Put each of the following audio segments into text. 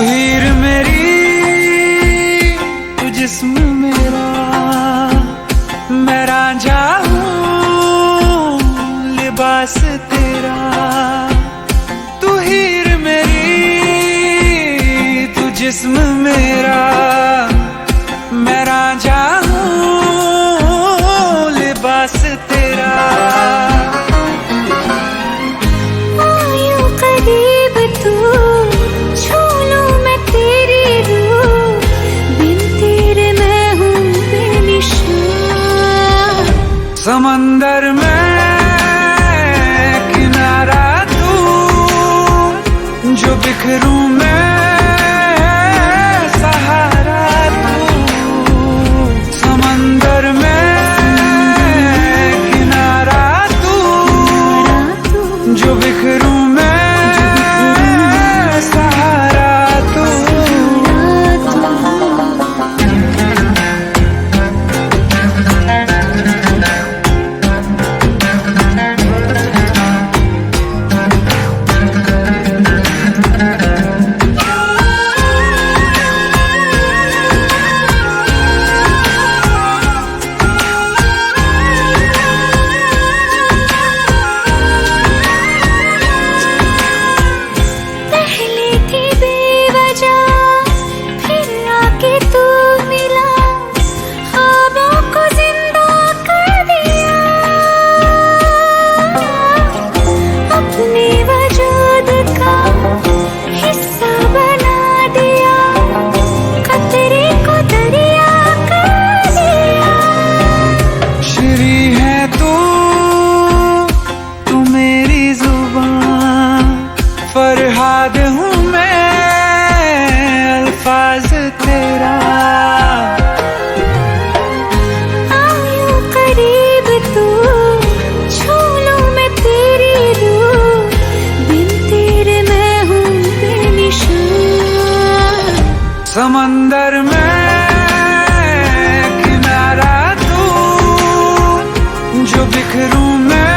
हीर मेरी, तू जिस्म मेरा, मैं रांझा हूँ लिबास तेरा। तू हीर मेरी, तू जिस्म मेरा, मैं रांझा हूँ लिबास तेरा। आयूं करीब तू, छू लूं मैं तेरी रूह, बिन तेरे मैं हूँ बेनिशान। समंदर में किनारा तू, जो बिखरूं मैं सहारा तू। समंदर में किनारा तू, जो बिखरूं मैं सहारा तू। फरहाद हूँ मैं अल्फाज तेरा। आयूं करीब तू, छू लूं मैं तेरी रूह, बिन तेरे मैं हूँ बेनिशान। समंदर में किनारा तू, जो बिखरूं मैं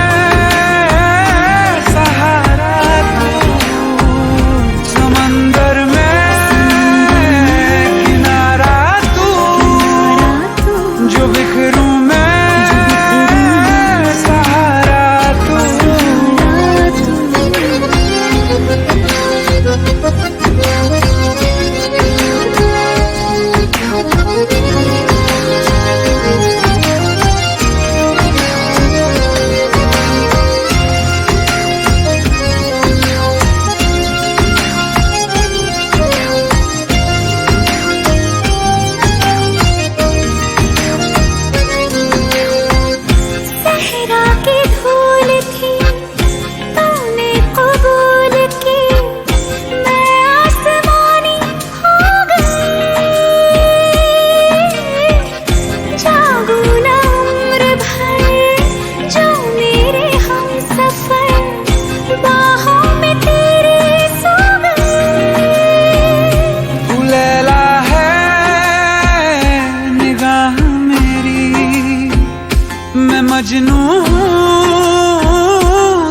मजनू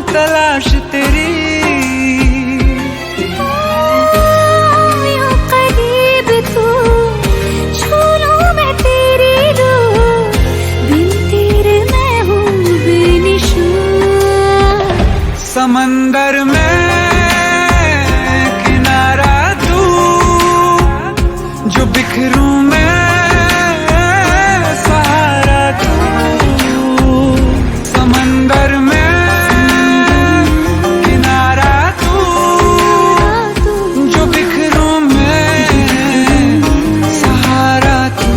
तलाश तेरी। आयूं करीब तू, छू लूं मैं तेरी रूह, बिन तेरे मैं हूँ बेनिशान। समंदर में किनारा तू, जो बिखरूं मैं सहारा तू। समंदर में किनारा तू, जो बिखरूं मैं सहारा तू।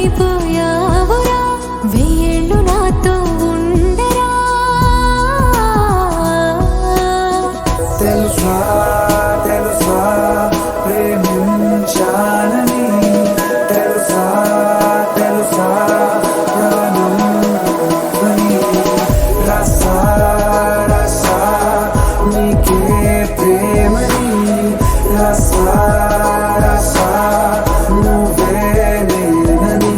లోకమైపోయావురా వెయ్యేళ్ళు నాతో ఉండరా తెలుసా తెలుసా ప్రేమించానని తెలుసా తెలుసా ప్రాణం అని రసా రసా నీకే ప్రేమని రసా రసా నువ్వే నేనని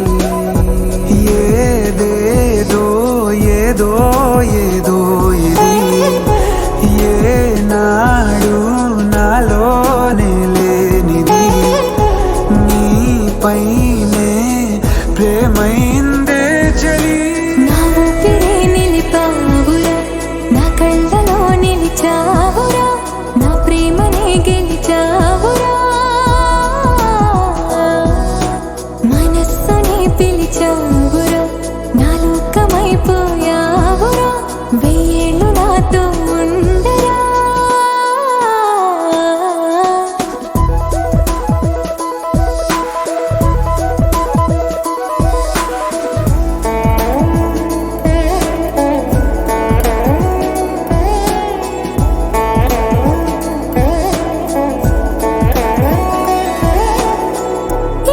ఏదేదో ఏదో ఏదో ఇది ఏనాడు నాలోనే లేనిది నీపైనే ప్రేమైందే చలి నా ఊపిరే నిలిపావురా నా కళ్ళలో నిలిచావురా నా ప్రేమనే గెలిచావురా మనస్సుని పిలిచావురా నా లోకమైపోయావురా వెయ్యేళ్ళు నాతో ఉండరా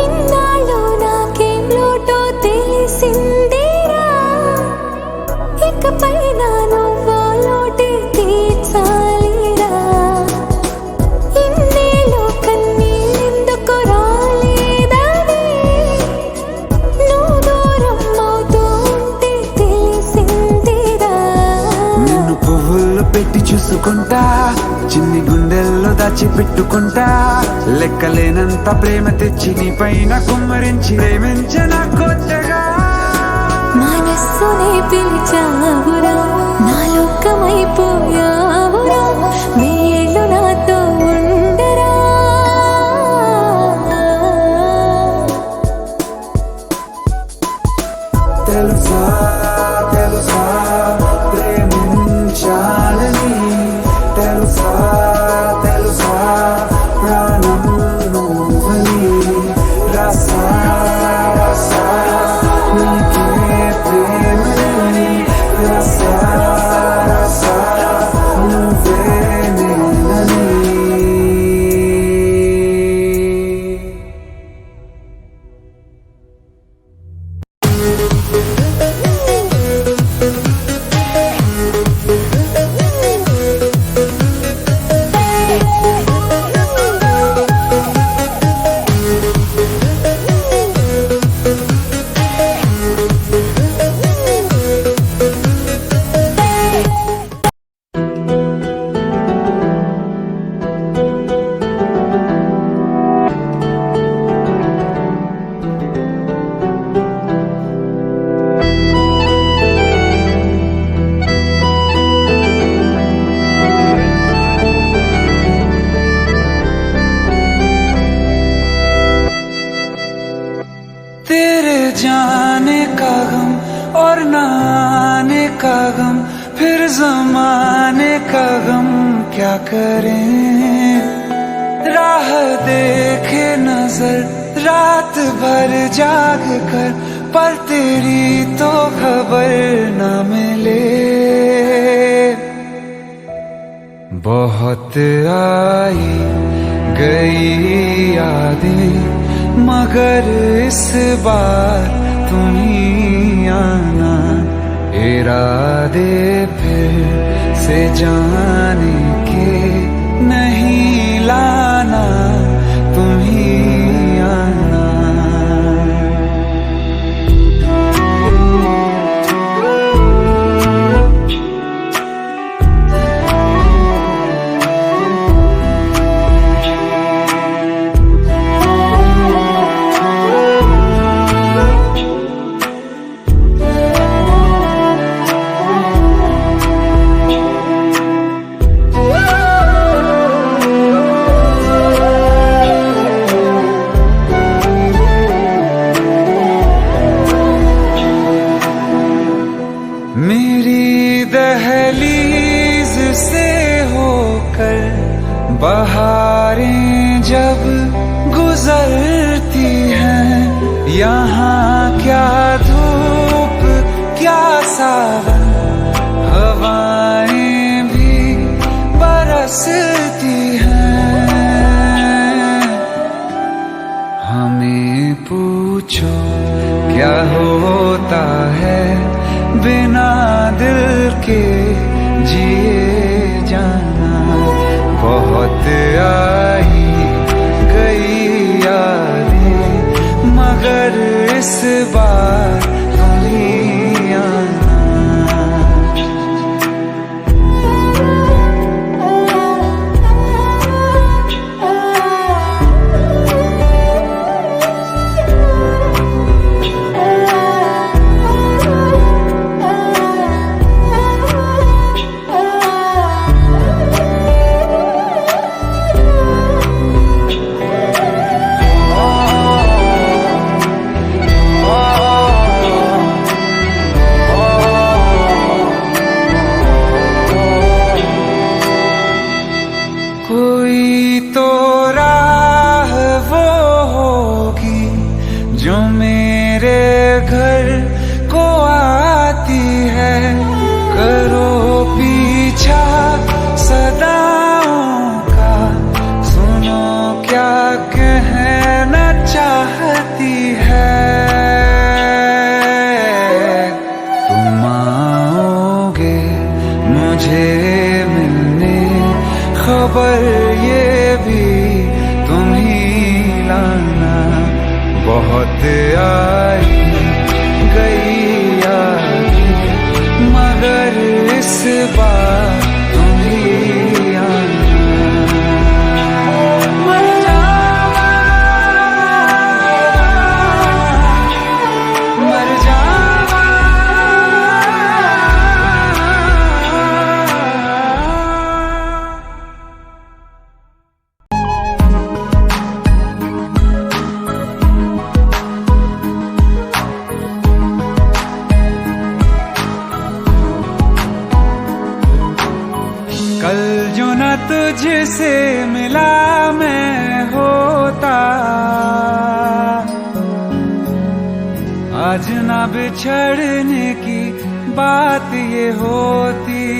ఇన్నాళ్ళు నాకేం లోటో తెలిసిందేరా ఇకపై నా నువ్వు లోటే తీర్చాలిరా ఇన్నేళ్ళు కన్నీళ్ళెందుకు రాలేదని నువ్వు దూరం అవుతూ ఉంటే తెలిసిందిరా నిన్ను పువ్వుల్లో పెట్టి చూసుకుంటా చిన్ని గుండెల్లో దాచి పెట్టుకుంటా లెక్కలేనంత ప్రేమ తెచ్చి నీ పైన కుమ్మరించి ప్రేమించిన కొత్తగా మనస్సునే పిలిచావురా నా లోకమైపోయావురా వెయ్యేళ్ళు నాతో ఉండరా తెలుసా తెలుసా ప్రేమించాలని తెలుసా తెలుసా ప్రాణం నువ్వని రసా రసా నీకే ప్రేమని రసా రసా నువ్వే నేనని तेरे जाने का गम और न आने का गम फिर जमाने का गम क्या करें राह देखे नजर रात भर जाग कर पर तेरी तो खबर न मिले बहुत आई गई यादें मगर इस बार तुम ही आना इरादे फिर से जाने के नहीं लाना तुम ही आना मेरी दहलीज से होकर बहारें जब गुजरती हैं यहाँ सावन हवाएं भी बरसती हैं। हमें पूछो क्या होता है बिना दिल के जिए जाना। बहुत आई गई यादें मगर इस बार तुम ही आना। कोई तो राह वो होगी जो मेरे घर को आती है। करो पीछा सदाओं का, सुनो क्या कहना चाहती है। तुम आओगे मुझे मिलने, खबर ये भी तुम ही लाना। बहुत आई गई यादें मगर इस बार तुम ही आना। मर जावा, मर जावा। कल जो न तुझसे मिला मैं होता, आज न बिछड़ने की बात ये होती।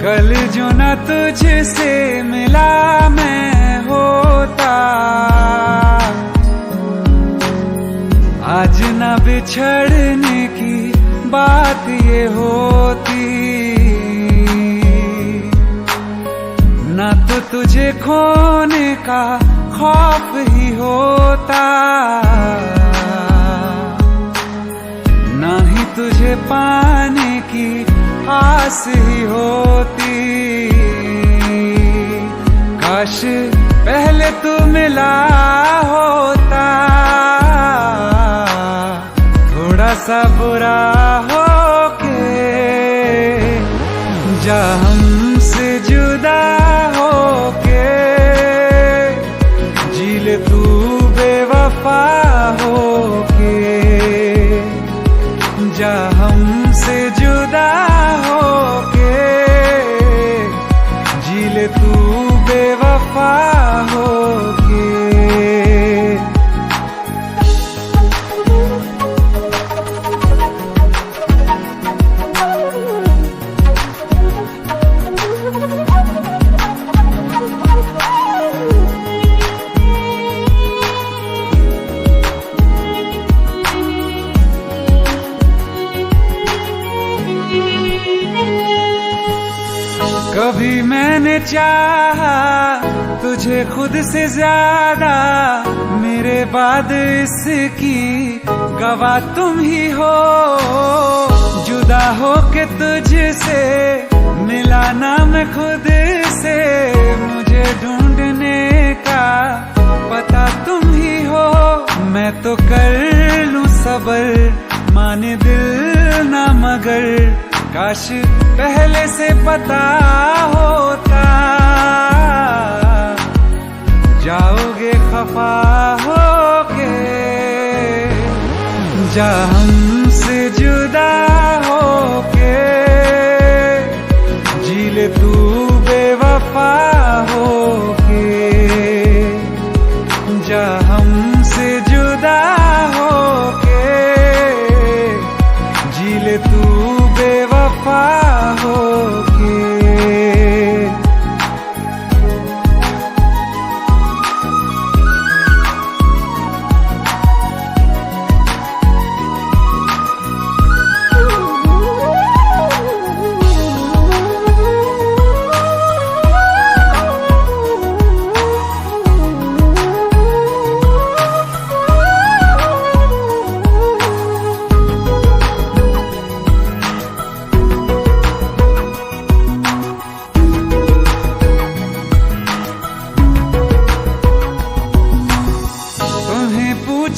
कल जो न तुझसे मिला मैं होता, आज न बिछड़ने की बात ये होती। न तो तुझे खोने का खौफ ही होता, न ही तुझे पाने की आस ही होती। काश पहले तू मिला होता, थोड़ा सा बुरा होके जा हमसे जुदा होके। जी ले तू बेवफा होके, जा हमसे जुदा होके। जी ले तू बेवफा होके। कभी मैंने चाहा तुझे खुद से ज्यादा, मेरे बाद इसकी गवाह तुम ही हो। जुदा हो के तुझसे मिला ना मैं खुद से, मुझे ढूंढने का पता तुम ही हो। मैं तो कर लूं सबर, माने दिल ना मगर। काश पहले से पता होता, जाओगे खफा होके। जा हमसे जुदा होके।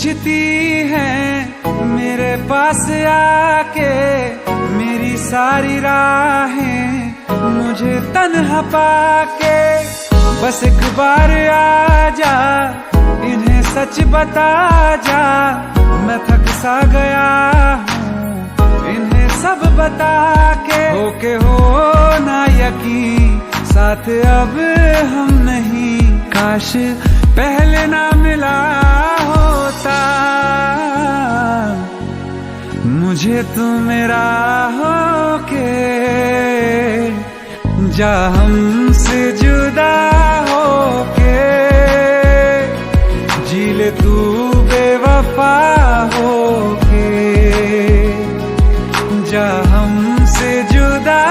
पूछती है मेरे पास आके, मेरी सारी राहें मुझे तन्हा पाके। बस एक बार आजा, इन्हें सच बता जा, मैं थक सा गया हूँ इन्हें सब बता के। होके हो ना यकीन, साथ अब हम नहीं, काश पहले ना मिला होता, मुझे तू मेरा होके जा हमसे जुदा होके, जी ले तू बेवफा होके, जा हमसे जुदा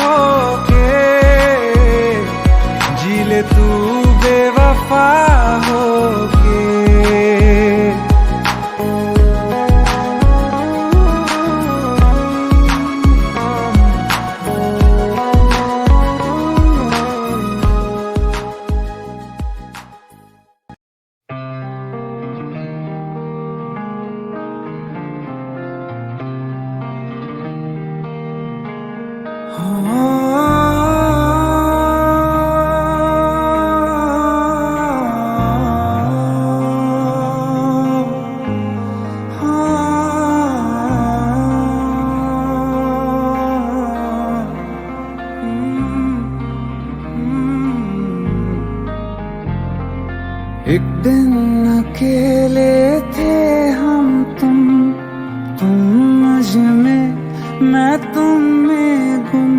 होके, जी ले तू बेवफा होके। एक दिन अकेले थे हम तुम मुझ में, मैं तुम में गुम।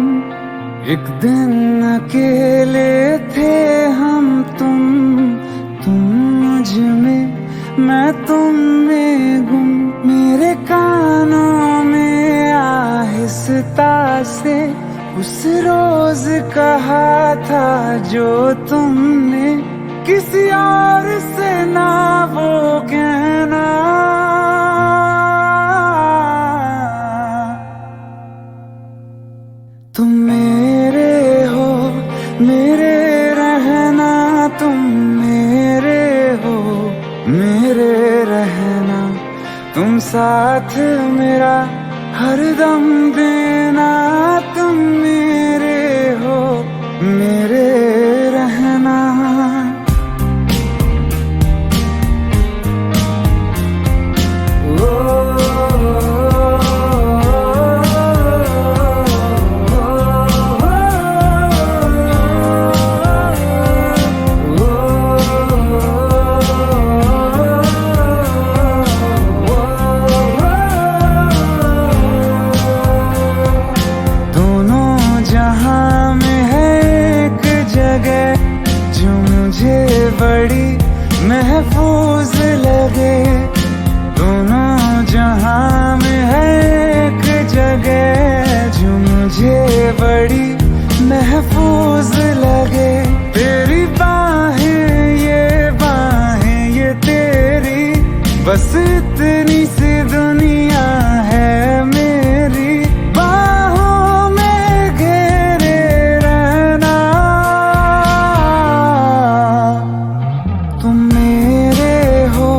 एक दिन अकेले थे हम तुम मुझ में, मैं तुम में गुम। मेरे कानों में आहिस्ता से उस रोज कहा था जो तुमने, किसी और से ना वो कहना। तुम मेरे हो, मेरे रहना, तुम मेरे हो, मेरे रहना। तुम साथ मेरा हरदम देना, तुम मेरे हो, मेरे रहना। बड़ी महफूज लगे, दोनों जहां में है एक जगह जो मुझे बड़ी महफूज लगे। तेरी बाहें ये तेरी, बस इतनी सी दुनिया है मेरी। बाहों में घेरे रहना, तुम मेरे हो,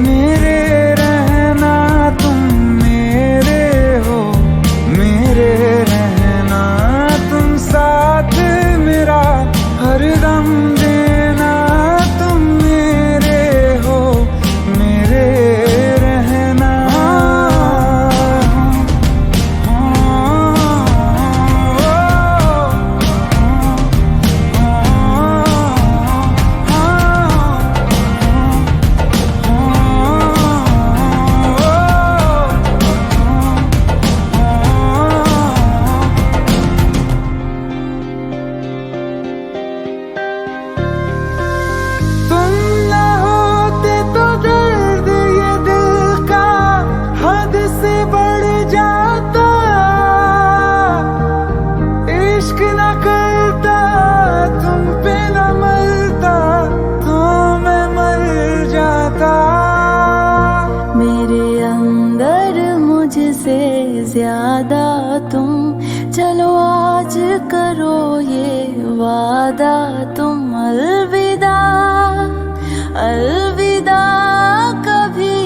मेरे रहना। तुम मेरे हो, मेरे रहना। तुम साथ मेरा हरदम देना, तुम मेरे हो, मेरे रहना। तुम ना होते तो दर्द ये दिल का हद से बढ़ जाता। इश्क न करता, तुम पे न मरता, तो मैं मर जाता। मेरे अंदर मुझसे ज्यादा तुम, चलो आज करो ये वादा। तुम अलविदा, अलविदा, कभी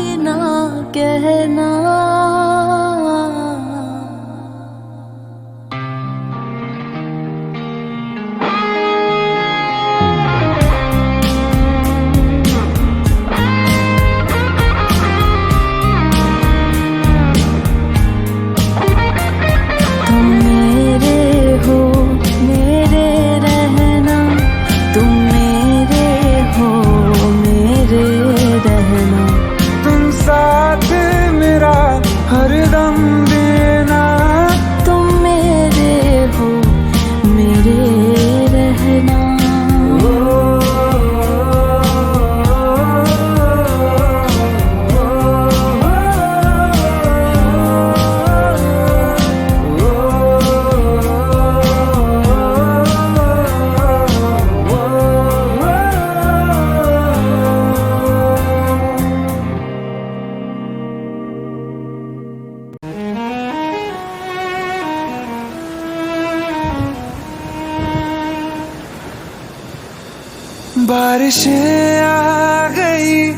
बारिशें आ गई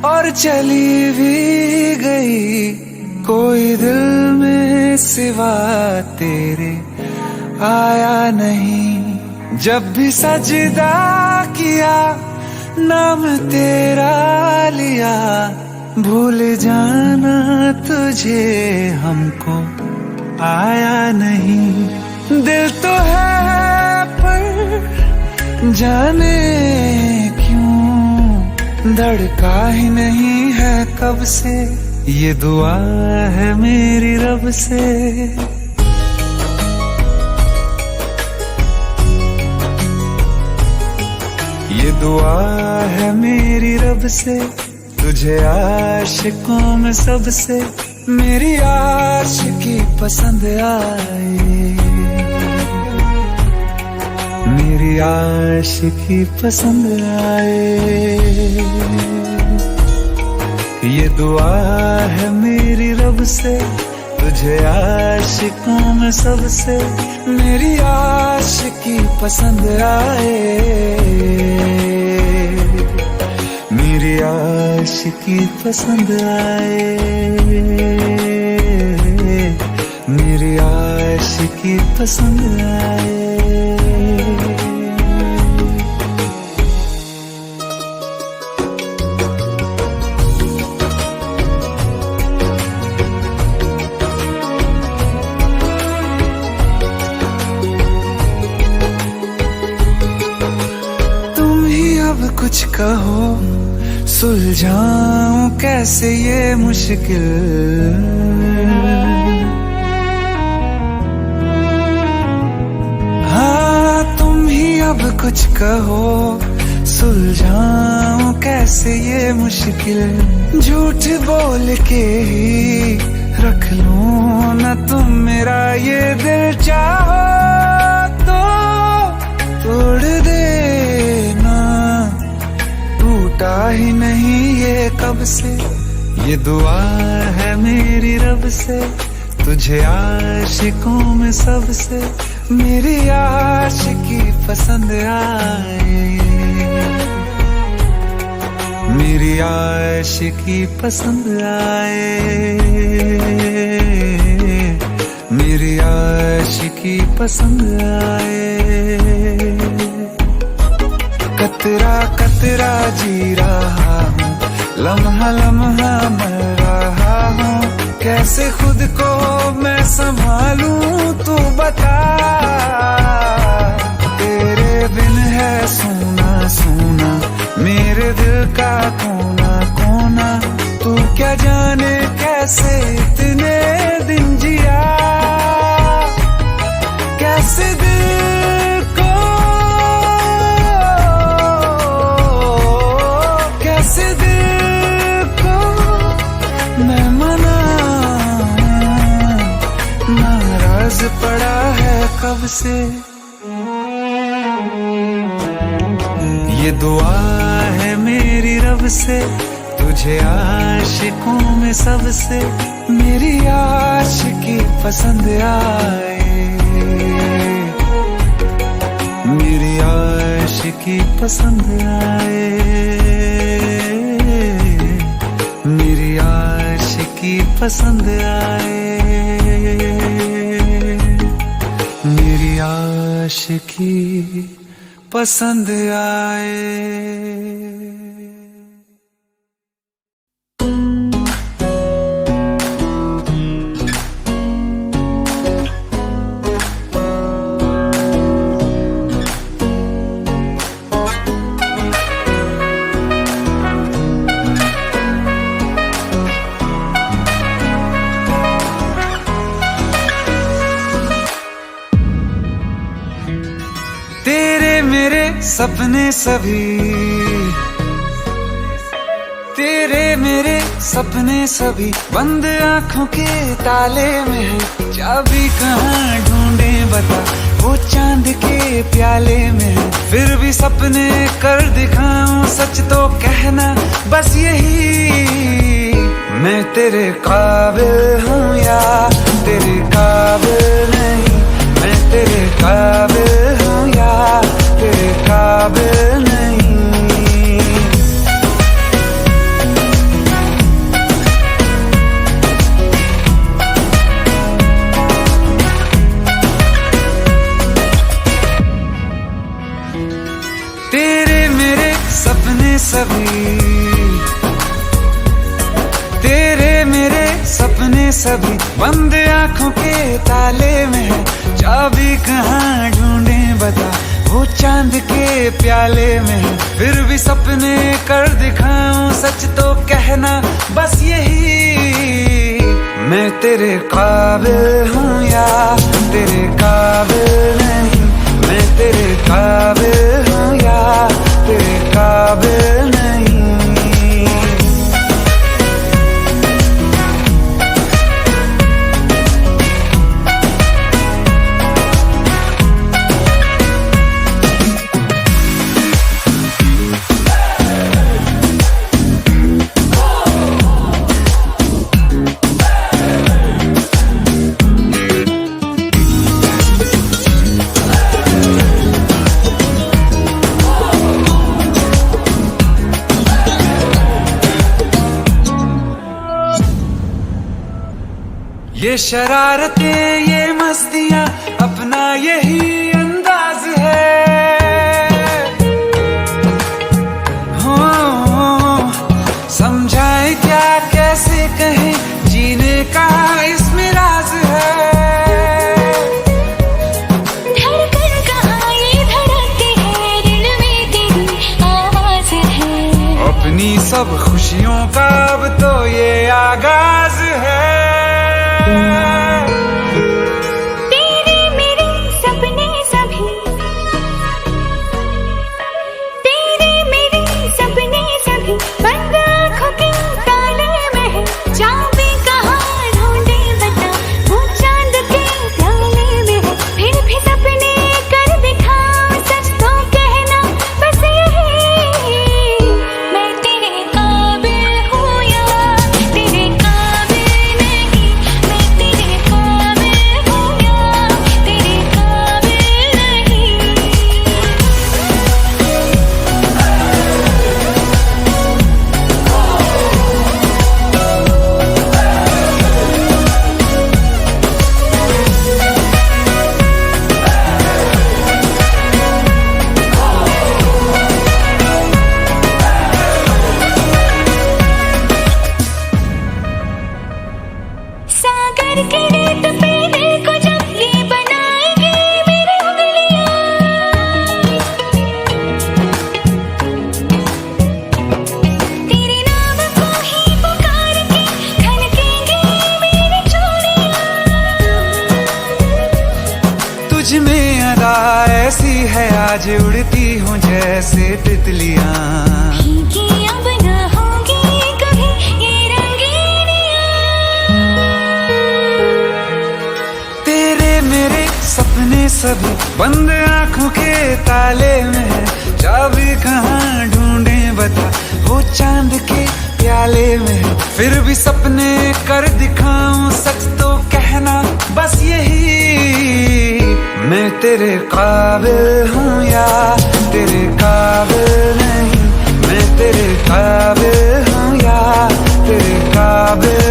और चली भी गई, कोई दिल में सिवा तेरे आया नहीं। जब भी सजदा किया नाम तेरा लिया, भूल जाना तुझे हमको आया नहीं। दिल तो है पर जाने क्यों धड़का ही नहीं है कब से, ये दुआ है मेरी रब से। ये दुआ है मेरी रब से, तुझे आशिकों में सबसे मेरी आशिकी पसंद आए, मेरी आशिकी पसंद आए। ये दुआ है मेरी रब से, तुझे आशिकों में सबसे मेरी आशिकी पसंद आए, मेरी आशिकी पसंद आए, मेरी आशिकी पसंद आए। कुछ कहो सुलझाऊं कैसे ये मुश्किल, हाँ तुम ही अब कुछ कहो सुलझाऊं कैसे ये मुश्किल। झूठ बोल के ही रख लूं न तुम मेरा ये दिल, चाहो तो तोड़ देना, टूटा ही नहीं ये कब से। ये दुआ है मेरी रब से, तुझे आशिकों में सबसे मेरी आशिकी पसंद आए, मेरी आशिकी पसंद आए, मेरी आशिकी पसंद आए। कतरा कतरा जी रहा हूँ, लम्हा लम्हा मर रहा हूँ, कैसे खुद को मैं संभालूं तू बता। तेरे बिन है सोना सोना मेरे दिल का कोना कोना, तू क्या जाने कैसे इतने दिन जिया, कैसे दिल को कैसे दिल को मैं मनाऊं, नाराज पड़ा है कब से। ये दुआ है मेरी रब से, तुझे आशिकों में सबसे मेरी आशिकी पसंद आए, मेरी आशिकी पसंद आए, मेरी आशिकी पसंद आए, मेरी आशिकी पसंद आए। सपने सभी तेरे मेरे सपने सभी बंद आंखों के ताले में है, चाबी कहाँ ढूंढे बता वो चांद के प्याले में है। फिर भी सपने कर दिखाऊं सच तो कहना बस यही, मैं तेरे काबिल हूँ या तेरे काबिल नहीं, मैं तेरे काबिल हूँ या तेरे काबिल नहीं। सभी बंद आंखों के ताले में है, चाबी कहाँ ढूंढे बता, वो चांद के प्याले में है। फिर भी सपने कर दिखाऊं, सच तो कहना बस यही, मैं तेरे काबिल हूँ या तेरे काबिल नहीं, मैं तेरे काबिल हूँ या तेरे काबिल नहीं। ये शरारतें ये मस्तियां अपना यही अंदाज है, हो समझाए क्या कैसे कहें, जीने का इसमें राज है। धड़कन कहाँ ये धड़कती है, दिल में तेरी आवाज है, अपनी सब खुशियों का अब तो ये आगाज है। तेरे मेरे सपने सभी, तेरे मेरे सपने सभी बंद आँखों के ताले में है, चाबी कहाँ ढूंढे बता, वो चांद के प्याले में है। फिर भी सपने कर दिखाऊं, सच तो कहना बस यही, मैं तेरे काबिल हूँ या तेरे काबिल नहीं, मैं तेरे काबिल हूँ या तेरे काबिल नहीं। सागर के रेत पे दिल को जब ये बनाएंगे मेरी उंगलियां, तेरे नाम को ही पुकार के खनकेंगे मेरी चूड़ियां। तुझ में अदा ऐसी है आज, उड़ती हूँ जैसे तितलियां। भीगी अब न होगी कभी ये रंगीनियां, तेरे मेरे सपने सभी बंद आंखों के ताले में है, चाबी कहाँ ढूंढे बता, वो चांद के प्याले में है। फिर भी सपने कर दिखाऊं, सच तो कहना बस यही, मैं तेरे काबिल हूँ या तेरे काबिल नहीं, मैं तेरे काबिल हूँ या तेरे काबिल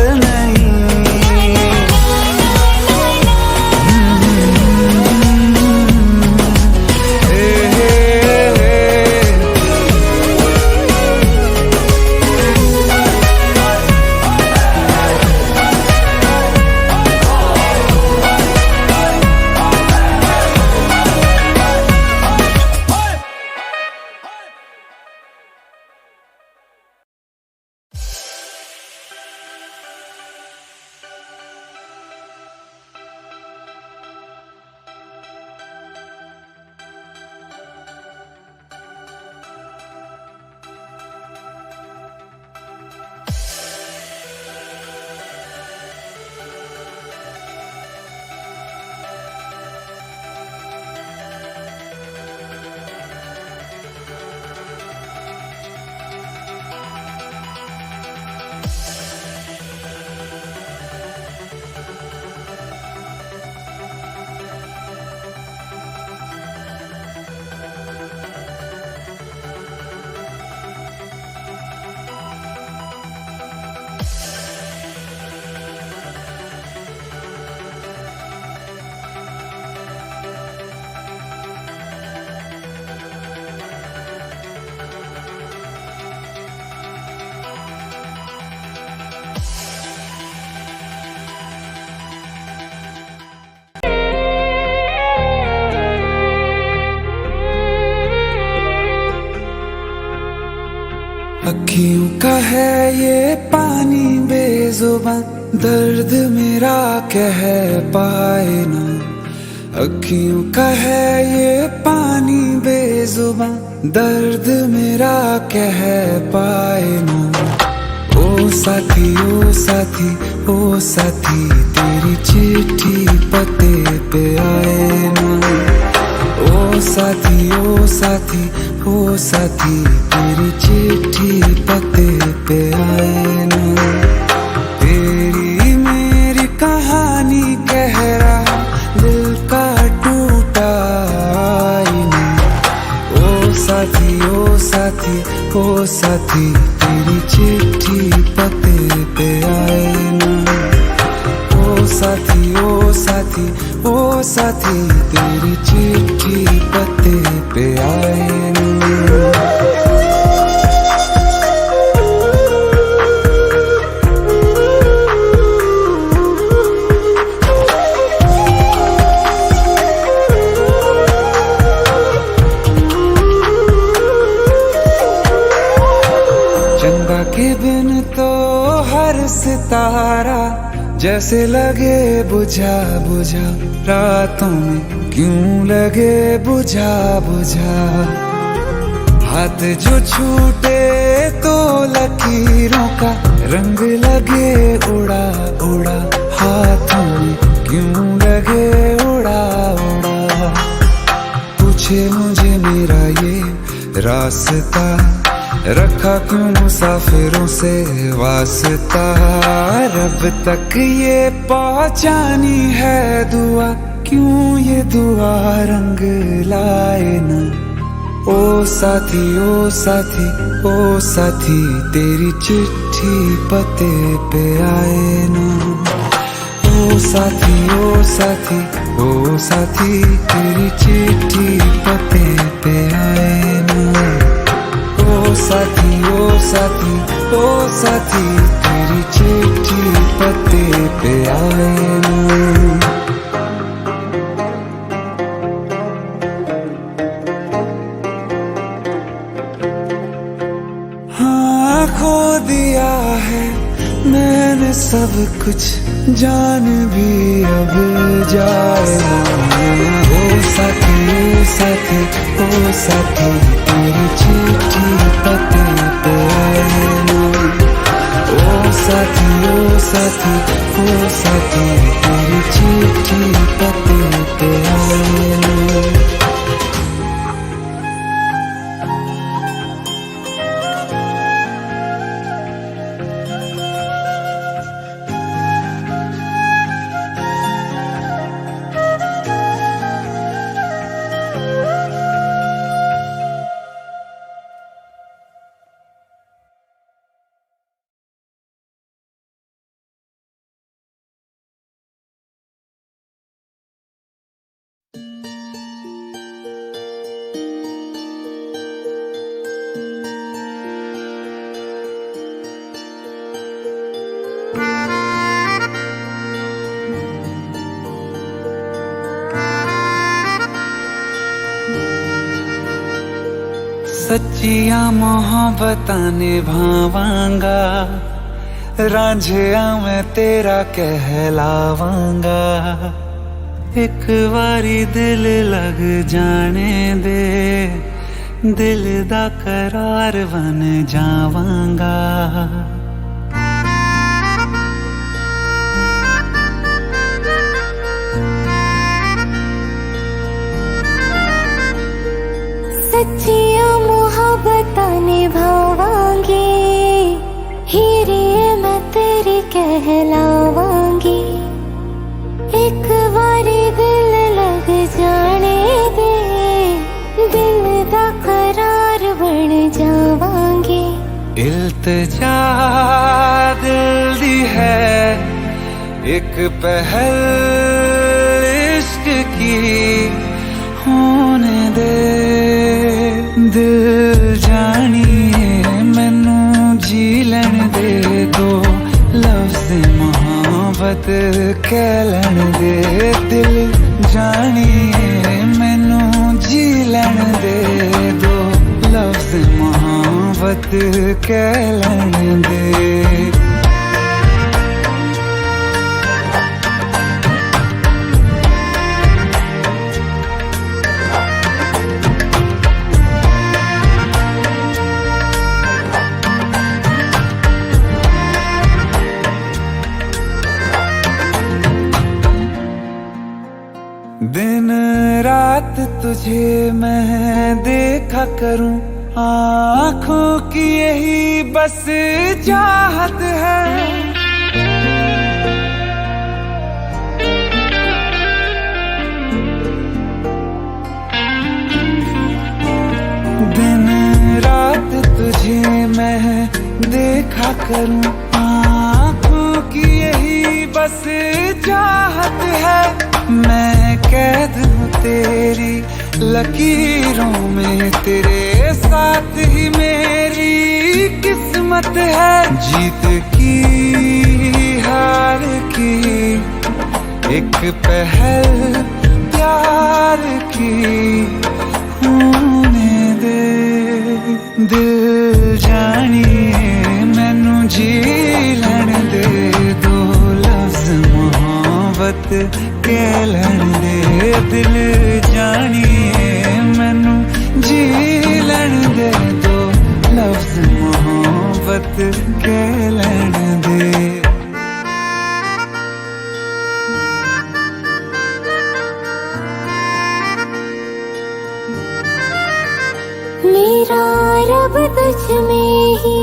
का है ये पानी बेजुबां, दर्द मेरा कह पाए ना। अखियों का है ये पानी बेजुबां, दर्द मेरा कह पाए ना। ओ साथी ओ साथी ओ साथी, तेरी चिट्ठी पते पे आए ना। ओ साथी ओ साथी ओ साथी, तेरी चिट्ठी पते पे आए ना। तेरी मेरी कहानी कह रहा दिल का टूटा आईना। ओ साथी ओ साथी ओ साथी, तेरी चिट्ठी पते पे आए ना। ओ साथी ओ साथी ओ साथी, तेरी चिट्ठी पते पे आए ना। चंदा के बिन तो हर सितारा जैसे लगे बुझा बुझा, रातों में क्यों लगे बुझा बुझा। हाथ जो छूटे तो लकीरों का रंग लगे उड़ा उड़ा, हाथों में क्यों लगे उड़ा उड़ा। पूछे मुझे मेरा ये रास्ता, रखा क्यों मुसाफिरों से वास्ता। रब तक ये पहुंचानी है दुआ, क्यों ये दुआ रंग लाए ना। ओ साथी ओ साथी ओ साथी, तेरी चिट्ठी पते पे आए ना। ओ साथी ओ साथी ओ साथी, तेरी चिट्ठी पते पे आए ना। ओ साथी ओ साथी ओ साथी, तेरी चिट्ठी पते पे आए ना। हाँ खो दिया है मैंने सब कुछ, जान भी अब जाएगा। ओ साथी ओ साथी ओ साथी, तेरी चिट्ठी पते पे आए ना। ओ साथी ओ साथी ओ साथी, तेरी चिट्ठी पते पे आए ना। सच्चिया मोहब्बतां निभावांगा, रांझिया मैं तेरा कहलावांगा। एक बारी दिल लग जाने दे, दिल दा करार बन जावांगा। सच्चिया मोहब्बतां निभावांगी, हीरे मैं तेरी कहलावांगी। एक बारी दिल लग जाने दे, दिल दा करार बन जावांगी। इल्तिजा दिल दी है एक पहल इश्क की, होने दे दिल जानिए मैनू जी लैन दे। दो लफ्ज़ मोहब्बत कह लैन दे, दिल जानिए मैनू जी लैन दे। दो लफ्ज़ मोहब्बत मोहब्बत कहलाने दे। दिन रात तुझे मैं देखा करूं, आँखों की यही बस चाहत है। दिन रात तुझे मैं देखा करूं, आँखों की यही बस चाहत है। मैं कैद हूँ तेरी लकीरों में, तेरे साथ ही मेरी किस्मत है। जीत की हार की एक पहल प्यार की होने दे। दिल जानिए मैनू जी लैण दे, दो लफ्ज़ मोहब्बत कहलाने दे। दिल जानिए मैनू जी लैण दे, दो लफ्ज़ मोहब्बत कहलाने दे। मेरा रब तुझ में ही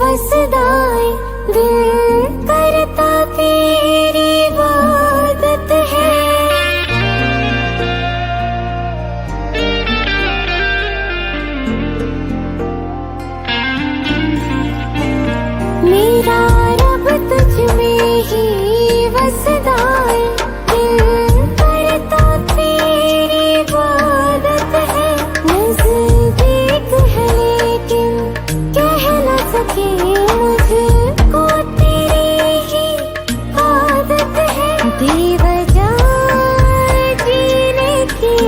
वसदा है, दिल करता तेरी इबादत है। मेरा रब तुझ में ही वसदा है, दिल करता तेरी इबादत है। नज़दीक है लेकिन कह न सके, मुझको तेरी ही आदत है। बेवजह जीने की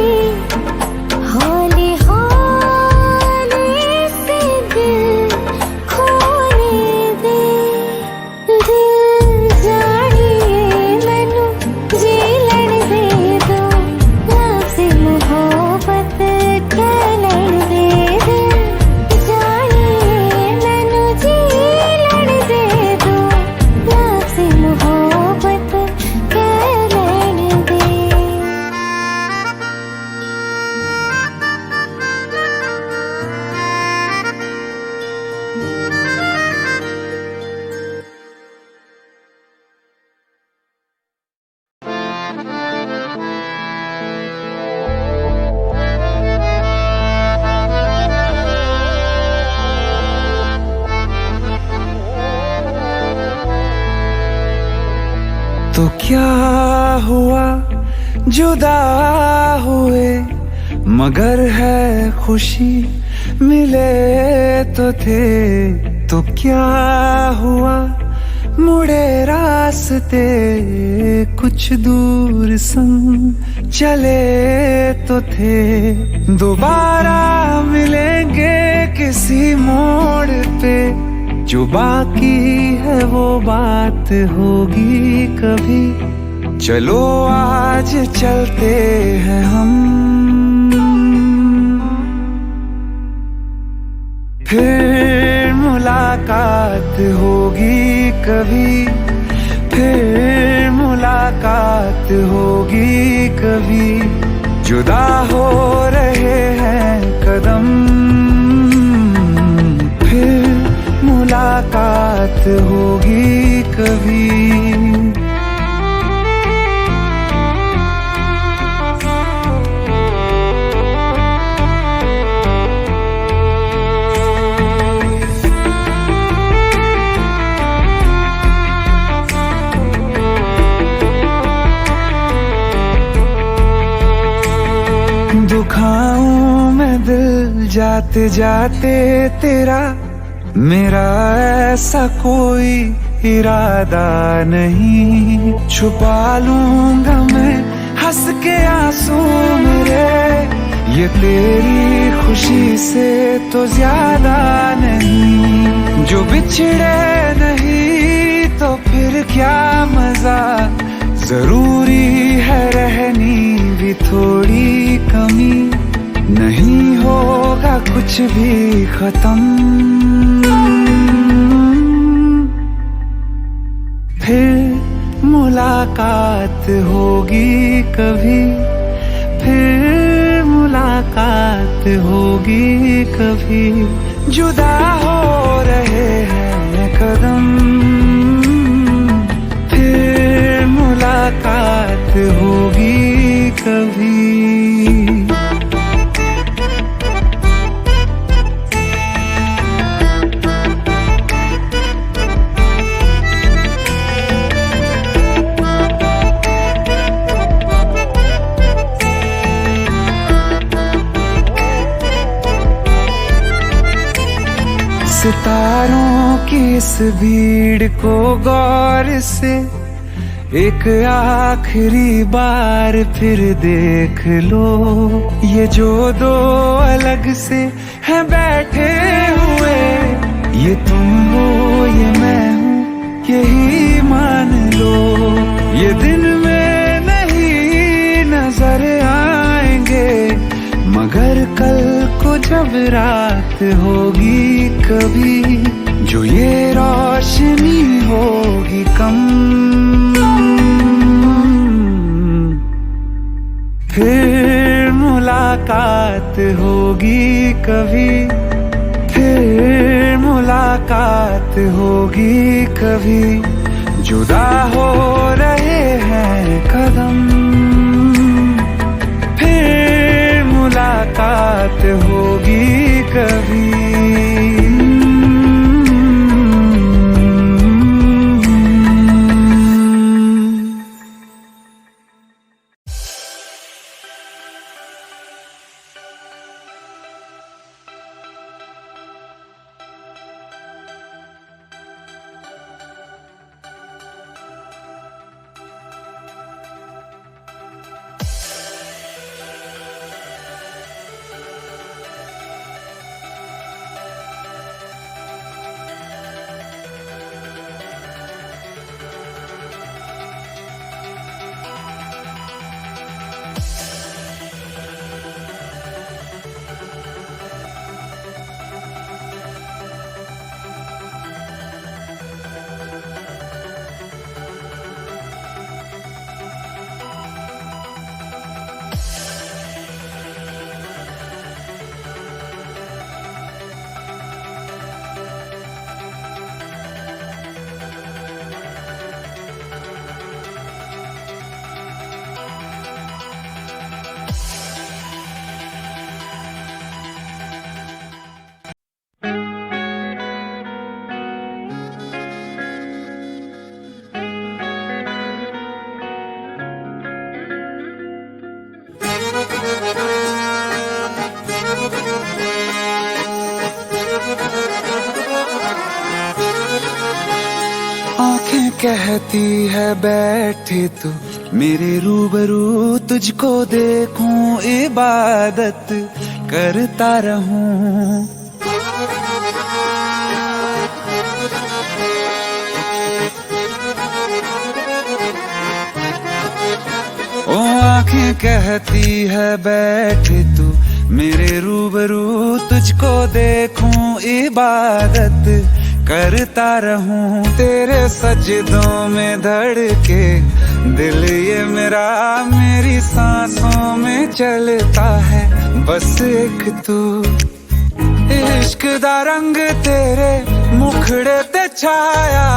हौले हौले से दिल खोने दे। दिल जानिए मैनू जी लैण दे, दो लफ्ज़ मोहब्बत कहलाने दे। दिल जानिए मैनू जी लैण दे, दो लफ्ज़ मोहब्बत कहलाने दे। तो क्या हुआ जुदा हुए, मगर है खुशी मिले तो थे। तो क्या हुआ मुड़े रास्ते, कुछ दूर संग चले तो थे। दोबारा मिलेंगे किसी मोड़ पे, जो बाकी है वो बात होगी कभी। चलो आज चलते हैं हम, फिर मुलाकात होगी कभी। फिर मुलाकात होगी कभी। जुदा हो रहे हैं कदम, फिर मुलाकात होगी कभी। दुखाऊं मैं दिल जाते जाते तेरा, मेरा ऐसा कोई इरादा नहीं। छुपा लूंगा मैं हंस के आंसू मेरे, ये तेरी खुशी से तो ज्यादा नहीं, जो बिछड़े नहीं तो फिर क्या मजा, जरूरी है रहनी भी थोड़ी कमी, नहीं होगा कुछ भी खत्म। फिर मुलाकात होगी कभी, फिर मुलाकात होगी कभी, जुदा हो रहे हैं कदम, फिर मुलाकात होगी कभी। सितारों की इस भीड़ को गौर से एक आखिरी बार फिर देख लो, ये जो दो अलग से हैं बैठे हुए, ये तुम हो ये मैं हूँ यही मान लो, ये दिन में नहीं नजर आएंगे, मगर कल को जब रात होगी कभी, जो ये रोशनी होगी कम, फिर मुलाकात होगी कभी, फिर मुलाकात होगी कभी, जुदा हो रहे हैं कदम, फिर मुलाकात होगी कभी। आंखें कहती है बैठे तू मेरे रूबरू, तुझको देखूं इबादत करता रहूं। ओ आंखें कहती है बैठे तू मेरे रूबरू, तुझको देखूं इबादत करता रहूं। तेरे सजदों में धड़के दिल ये मेरा, मेरी सांसों में चलता है बस एक तू। इश्क दा रंग तेरे मुखड़े ते छाया,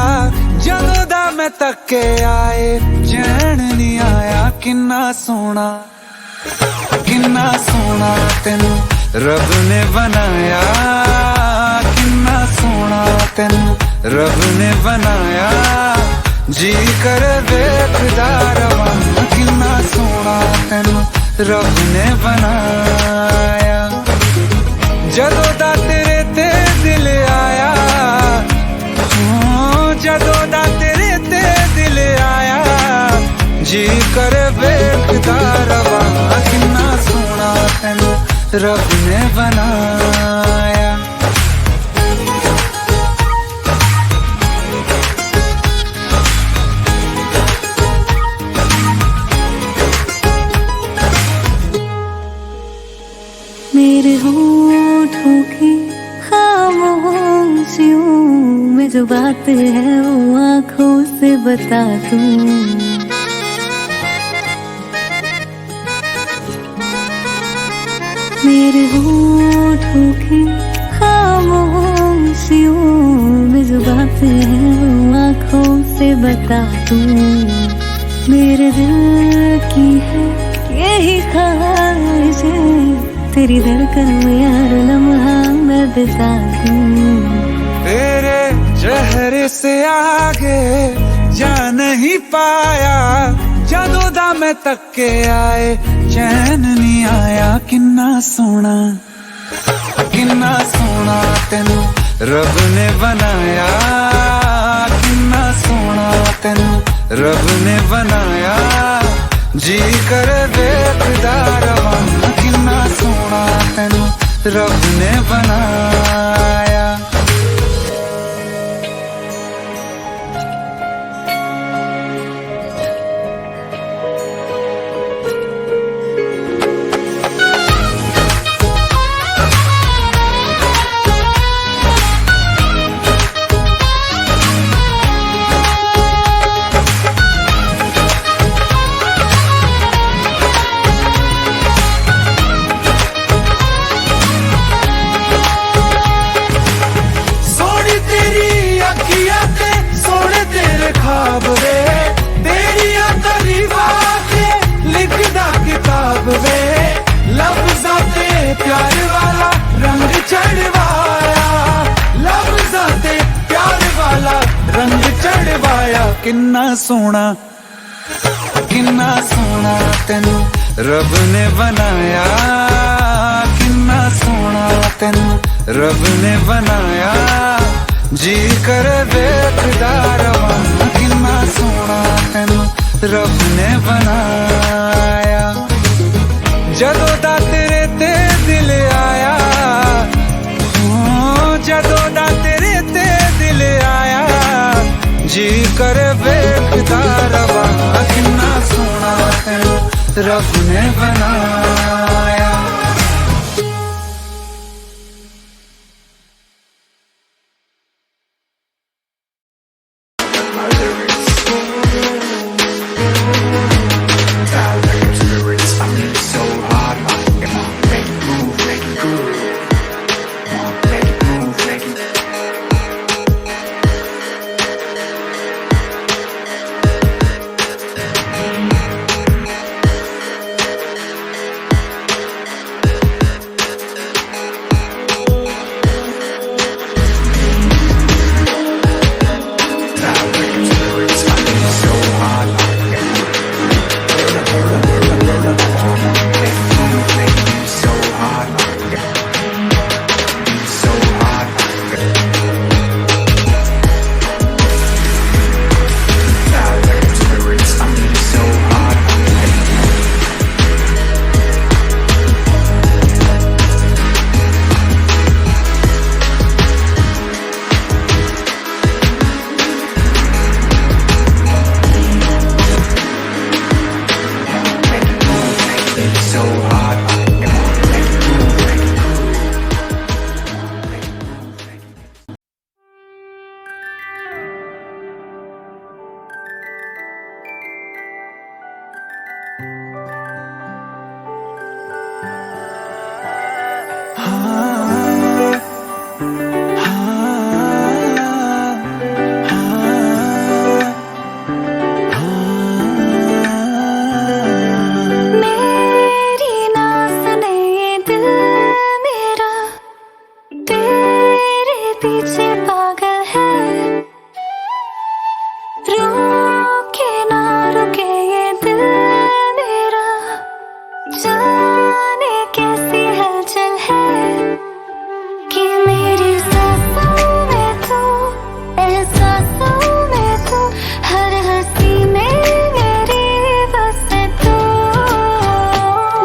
ਜਦੋਂ ਦਾ मैं तके आए चैन नहीं आया। किन्ना सोना तेनू रब ने बनाया, किन्ना सोना तेनू रब ने बनाया। जी कर देखदा रवां, किन्ना सोना तेनू रब ने बनाया। जदों दा तेरे ते दिल आया, जदों दा तेरे ते दिल आया। जी कर देखदा रवां, किन्ना सोना तेनू रब ने बनाया। मेरे होठों की खामोशियों में जो बात है वो आंखों से बता दूं। मेरे होठों की खामोशियों में जो बात है वो आंखों से बता दूं। मेरे दिल की है यही ख्वाहिशें, तेरी धड़कन में हर लम्हा मैं बिता दूं। तेरे चेहरे से आगे जा नहीं पाया, जदों दा मैं तक के आए चैन नहीं आया। किन्ना सोना तेनू रब ने बनाया, किन्ना सोना तेनू रब ने बनाया। जी कर देखदा रवां, किन्ना सोना तेनू रब ने बनाया। प्यार वाला रंग चढ़वाया, लफ्ज़ां ते प्यार वाला रंग चढ़वाया। किन्ना सोना तेनू रब ने बनाया, किन्ना सोना तेनू रब ने बनाया। जी कर देखदा रवां, किन्ना सोना तेनू रब ने बनाया। जदों दा तेरे ते दिल आया, जदों दा तेरे ते दिल आया। जी कर देखदा रवां, किन्ना सोना तेनू रब ने बनाया।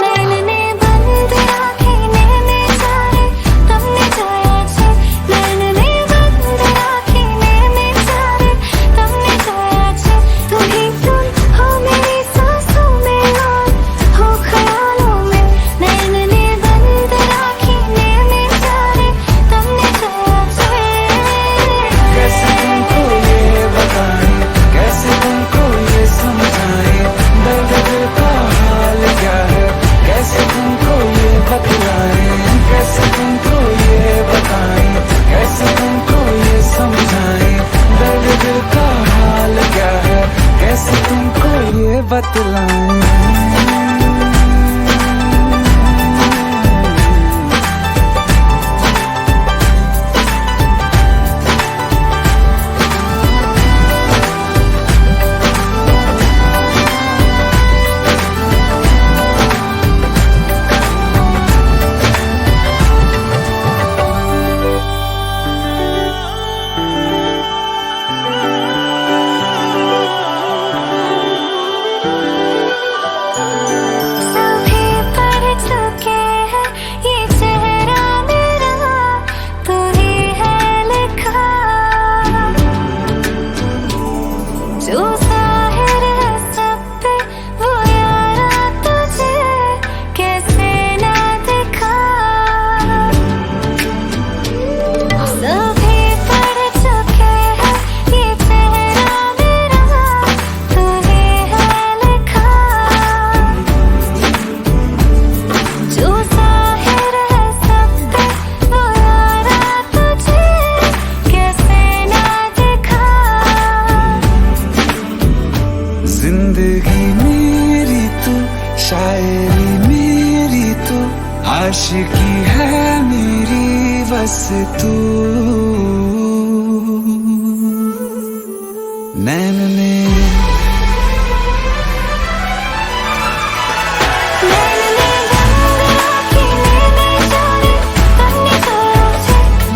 मैंने बंद आँखें बतलाऊं। सभी पढ़ चुके हैं ये चेहरा मेरा, तू ही है लिखा। जो जाहिर है सब पे वो यारा तुझे कैसे ना दिखा। सभी पढ़ चुके हैं ये चेहरा मेरा, तू ही है लिखा। जो जाहिर है सब पे वो यारा तुझे कैसे ना दिखा। जिंदगी मेरी तू, शायरी मेरी तू, आशिकी है मेरी बस तू। नैन ने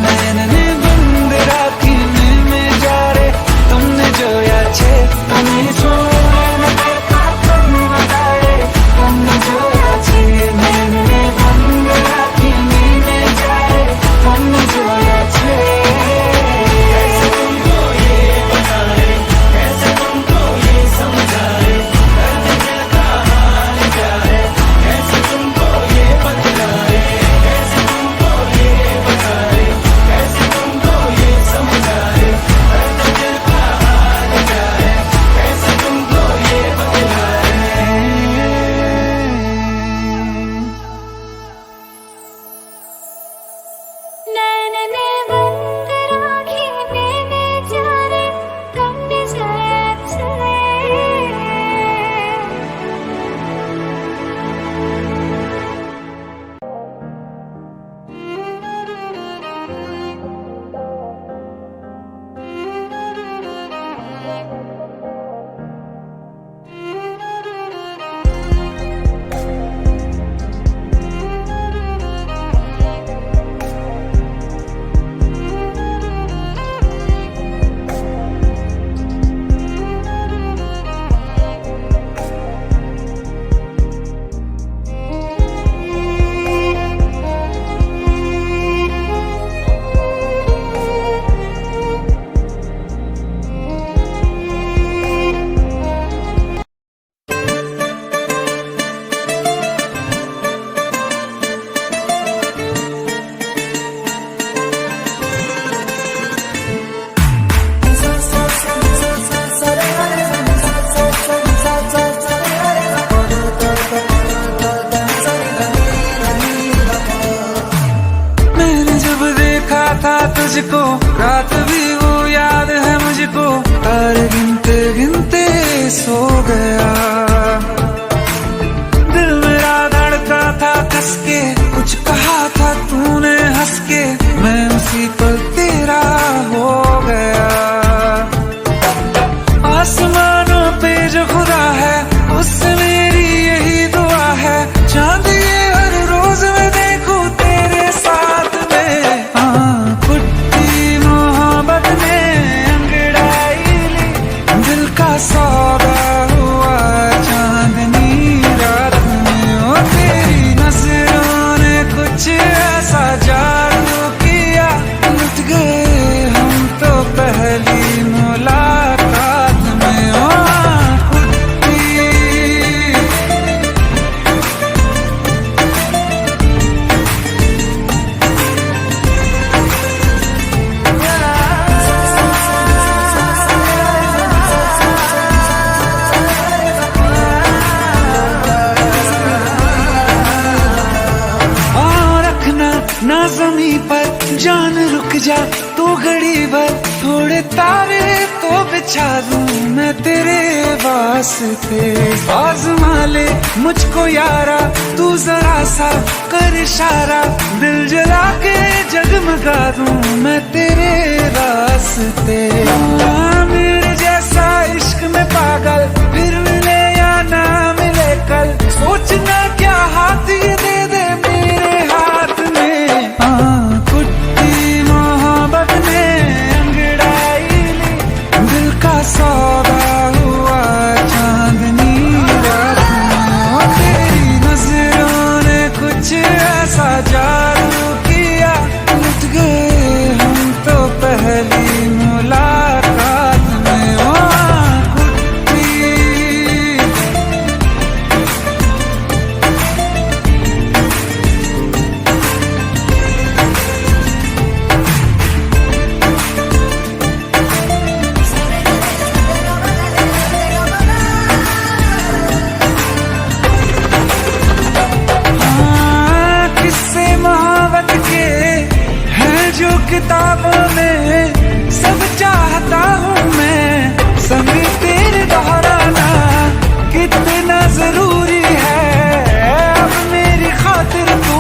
नैन ने बंद राखी में जा रे तुमने जो याचे हमें जो तुमने जो याचे। नैन ने बंद राखी में जा रे तुमने जो याचे। कैसे तुमको ये बताए, कैसे तुमको ये समझाए, दर्द दिल का हाल क्या है, कैसे तुमको ये बतलाए, कैसे तुमको ये बताए, कैसे तुमको ये समझाए, दर्द दिल का हाल क्या है, कैसे तुमको ये बतलाए। नैन ने बंद राखी में बेचारे तुमने जाया चले। मैंने जब देखा था तुझको रात भी वो याद है मुझको, तारे गिनते गिनते सो गया। दिल मेरा धड़का था कस के, कुछ कहा था तूने हंस के, मैं उसी पल तेरा हो गया। आसमानों पे जो खुदा है उससे मेरी यही दुआ है, चांद ये हर रोज मैं देखूं तेरे साथ में। हाँ, कुट्टी मोहब्बत ने अंगड़ाई ली, दिल का सौदा हुआ चांदनी रात में। ओ तेरी नजरों ने कुछ ऐसा जादू किया, लुट गए हम तो पहली मुलाकात में। ओ कुट्टी ना जमीन पर जान रुक जा, तू घड़ी भर थोड़े तारे तो बिछा दूं मैं तेरे वास्ते। आज़मा ले मुझको यारा, तू जरा सा कर इशारा, दिल जला के जगमगा दूं मैं तेरे रास्ते। मेरे जैसा इश्क में पागल फिर मिले या ना मिले कल, सोचना क्या हाथ ये दे दे मेरे हाथ में। कुट्टी मोहब्बत ने अंगड़ाई ली, दिल का सौदा हुआ चांदनी रात में। तेरी नजरों ने कुछ ऐसा जादू किया, लुट गए हम तो पहली मुलाकात में। कुट्टी किस्से मोहब्बत के हैं जो किताबों में, सब चाहता हूँ मैं संग तेरे दोहराना, कितना जरूरी है अब मेरी खातिर तू।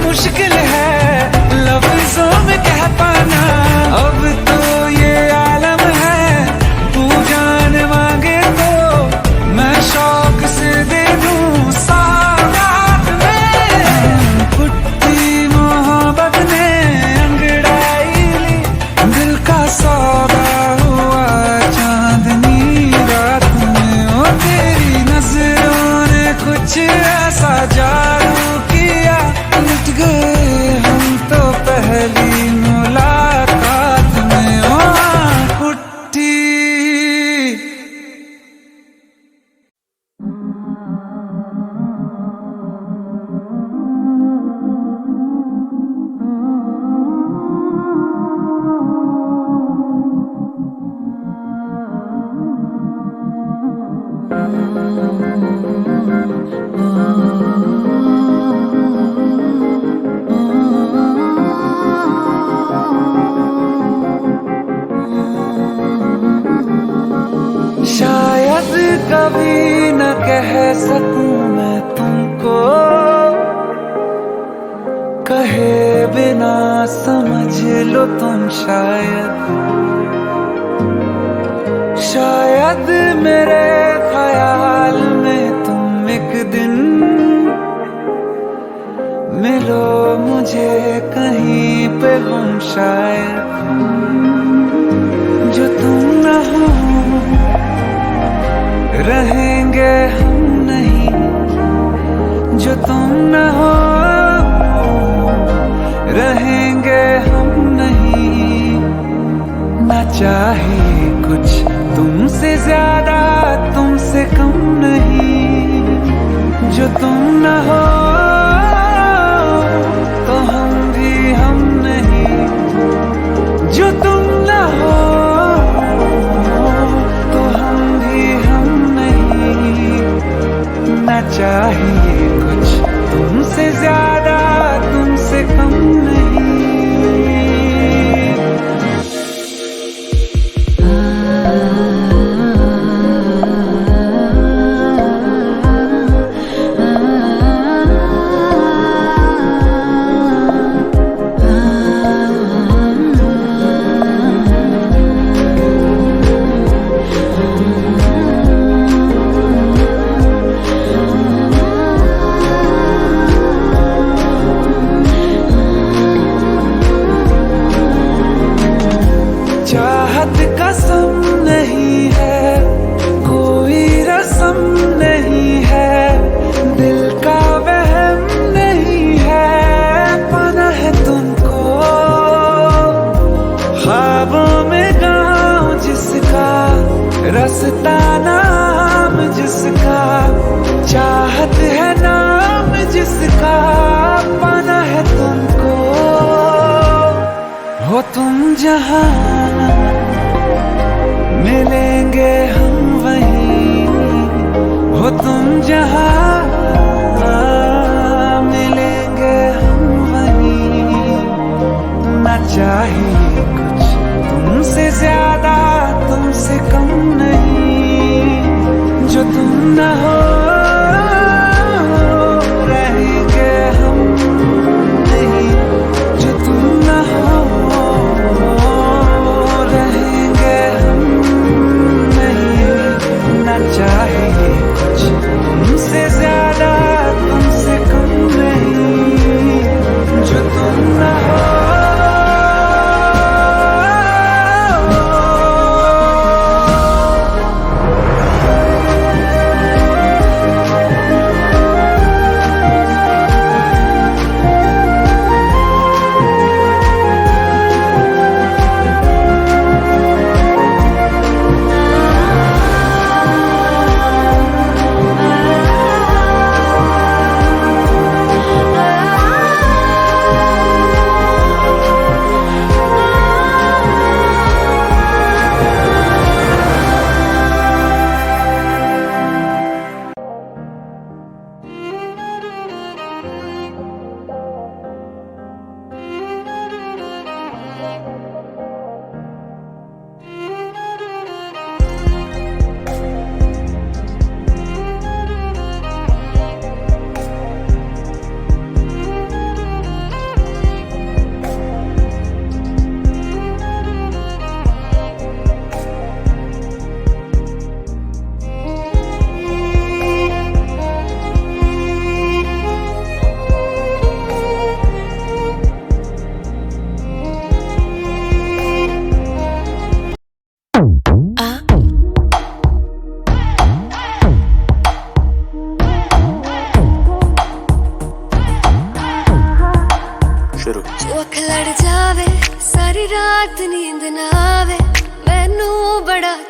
मुश्किल है लफ्जों में कह पाना, अब तो ये आलम है, तू जान मांगे तो मैं शौक से दे दूं सौगात में। कुट्टी मोहब्बत ने अंगड़ाई ली, दिल का सौदा हुआ चांदनी रात में। तेरी नजरों ने कुछ ऐसा जादू किया, लुट गए हम तो पहली मुलाकात में। कुट्टी शायद कभी न कह सकूं मैं तुमको, कहे बिना समझ लो तुम शायद मेरे ख्याल में तुम एक दिन मिलो मुझे कहीं पे हम शायद। जो तुम न हो रहेंगे हम नहीं, जो तुम न हो रहेंगे हम नहीं। ना चाहे कुछ तुमसे ज्यादा तुमसे कम नहीं, जो तुम न हो तो हम भी हम नहीं। जो तुम न हो तो हम भी हम नहीं। ना चाहिए कुछ तुमसे ज्यादा तुमसे कम नहीं। चाहत कसम नहीं है, कोई रस्म नहीं है, दिल का वहम नहीं है। पाना है तुमको ख्वाबों में गाँव जिसका, रास्ता नाम जिसका, चाहत है नाम जिसका। पाना है तुमको हो तुम जहाँ मिलेंगे हम वहीं, हो तुम जहाँ मिलेंगे हम वहीं। ना चाहिए कुछ तुमसे ज्यादा